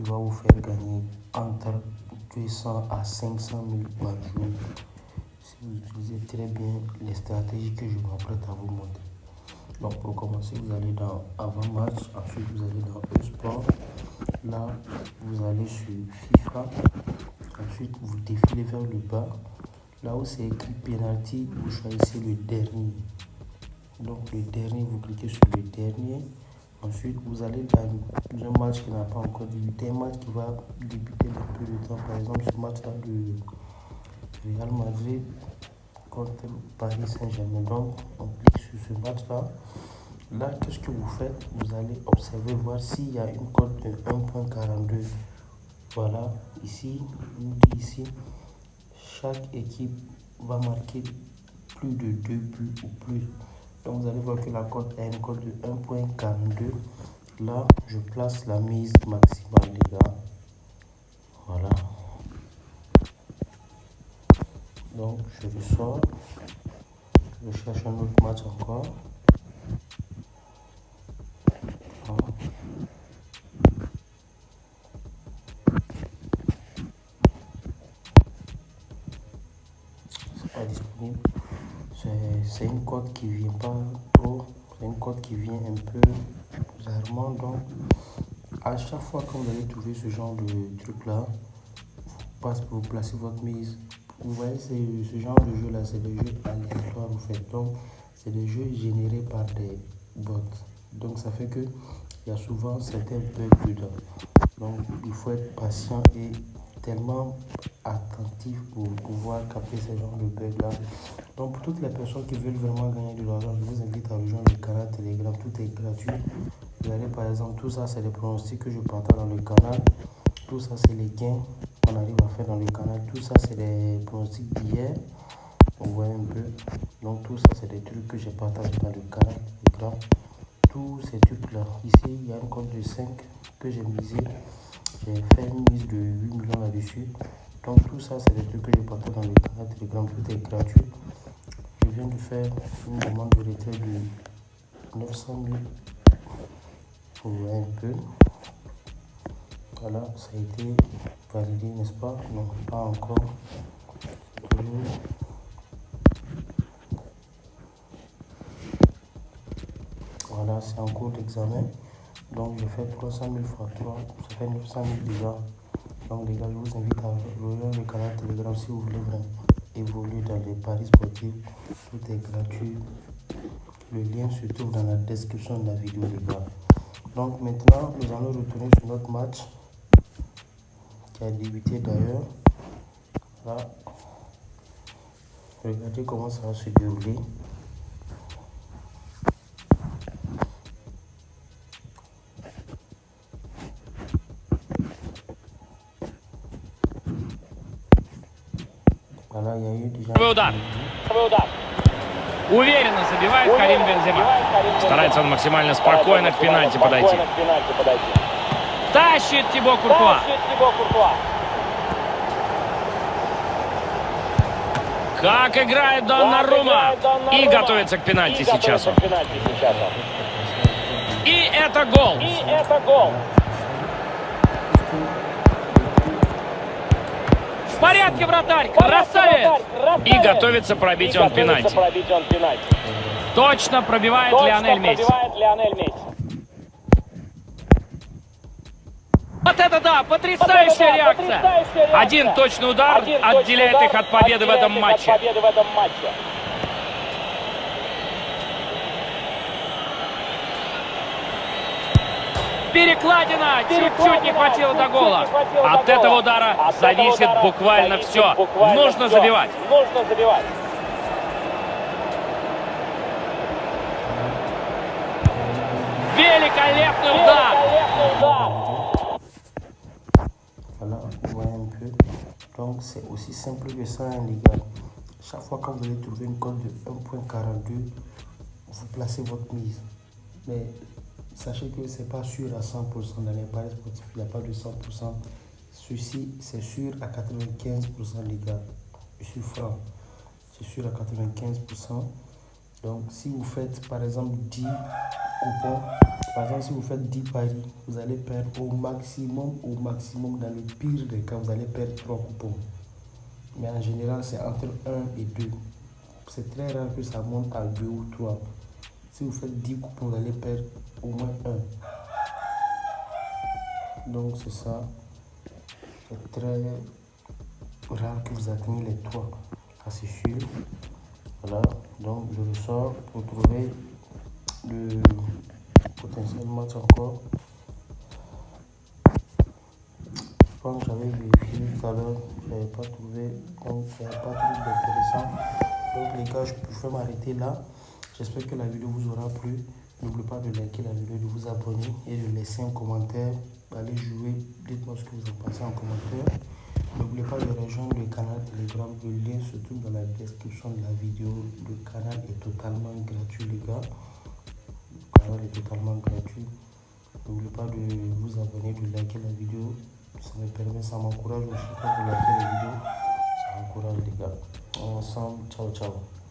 va vous faire gagner entre 200 à 500 000 par jour si vous utilisez très bien les stratégies que je m'apprête à vous montrer. Donc pour commencer, vous allez dans avant-match, ensuite vous allez dans e-sport. Là, vous allez sur FIFA. Ensuite, vous défilez vers le bas. Là où c'est écrit penalty, vous choisissez le dernier. Donc le dernier, vous cliquez sur le dernier. Ensuite, vous allez dans un match qui n'a pas encore débuté, un match qui va débuter dans peu de temps. Par exemple, ce match-là de Real Madrid contre Paris Saint-Germain. Donc, on clique sur ce match-là. Là, qu'est-ce que vous faites? Vous allez observer, voir s'il y a une cote de 1.42. Voilà, ici, il nous dit ici, chaque équipe va marquer plus de 2 buts ou plus. Donc, vous allez voir que la cote a une cote de 1.42. Là, je place la mise maximale, les gars. Voilà. Donc, je le sors. Je cherche un autre match encore. Voilà. C'est pas disponible. C'est une cote qui vient pas trop. C'est une cote qui vient un peu bizarrement. Donc, à chaque fois que vous allez trouver ce genre de truc là, vous placez votre mise. Vous voyez, ce genre de jeu là, c'est des jeux aléatoires en fait. Donc, c'est des jeux générés par des bots. Donc, ça fait que il y a souvent certains bugs dedans. Donc, il faut être patient et tellement attentif pour pouvoir capter ce genre de bugs là. Donc, pour toutes les personnes qui veulent vraiment gagner de l'argent, je vous invite à rejoindre le canal Telegram. Tout est gratuit. Vous allez par exemple, tout ça, c'est les pronostics que je partage dans le canal. Tout ça, c'est les gains qu'on arrive à faire dans le canal. Tout ça, c'est les pronostics d'hier. On voit un peu. Donc, tout ça, c'est des trucs que j'ai partagé dans le canal Telegram. Tous ces trucs-là. Ici, il y a une compte de 5 que j'ai misé. J'ai fait une mise de 8 millions là-dessus. Donc, tout ça, c'est des trucs que je partage dans le canal Telegram. Tout est gratuit. Je viens de faire une demande de retrait de 900 000 pour un peu. Voilà, ça a été validé, n'est-ce pas? Non, pas encore. Voilà, c'est en cours d'examen. Donc, j'ai fait 300 000 fois 3, ça fait 900 000 déjà. Donc, les gars, je vous invite à rejoindre le canal Telegram si vous voulez vraiment évoluer dans les paris sportifs. Tout est gratuit. Le lien se trouve dans la description de la vidéo, les gars. Donc, maintenant, nous allons retourner sur notre match qui a débuté d'ailleurs. Là, regardez comment ça va se dérouler. Voilà, il y a eu déjà... Удар. Уверенно забивает Карим Бензема. Старается он максимально спокойно к пенальти подойти. Тащит Тибо Куртуа. Как играет Доннарума. И готовится к пенальти сейчас. И это гол. В порядке, вратарь. Красавец. И готовится пробить он пенальти. Точно пробивает Лионель Месси. Вот это да, потрясающая реакция. Один точный удар отделяет их от победы в этом матче. Перекладина! Чуть-чуть не хватило до гола. От этого удара зависит буквально все. Нужно забивать. Великолепный удар! Voilà, vous voyez un peu. Donc, c'est aussi simple que ça, hein, les gars. Chaque fois que vous allez trouver une cote de 1.42, vous placez votre mise. Mais sachez que ce n'est pas sûr à 100% dans les paris sportifs, il n'y a pas de 100%. Ceci, c'est sûr à 95%, les gars. Je suis franc. C'est sûr à 95%. Donc, si vous faites, par exemple, 10 coupons. Par exemple, si vous faites 10 paris, vous allez perdre au maximum, dans le pire des cas, vous allez perdre 3 coupons. Mais en général, c'est entre 1 et 2. C'est très rare que ça monte à 2 ou 3. Si vous faites 10 coupons, vous allez perdre au moins 1. Donc c'est ça. C'est très rare que vous atteigniez les 3. Ça c'est sûr. Voilà. Donc je ressors pour trouver le potentiel match encore. Je pense que j'avais vérifié tout à l'heure. Je n'avais pas trouvé. Donc il n'y avait pas de truc d'intéressant. Donc les gars, je vais m'arrêter là. J'espère que la vidéo vous aura plu. N'oubliez pas de liker la vidéo, de vous abonner et de laisser un commentaire. Allez jouer, dites-moi ce que vous en pensez en commentaire. N'oubliez pas de rejoindre le canal Telegram, le lien se trouve dans la description de la vidéo. Le canal est totalement gratuit les gars. Le canal est totalement gratuit. N'oubliez pas de vous abonner, de liker la vidéo. Ça me permet, ça m'encourage aussi quand vous likez les vidéos. Ça m'encourage les gars. Ensemble, ciao ciao.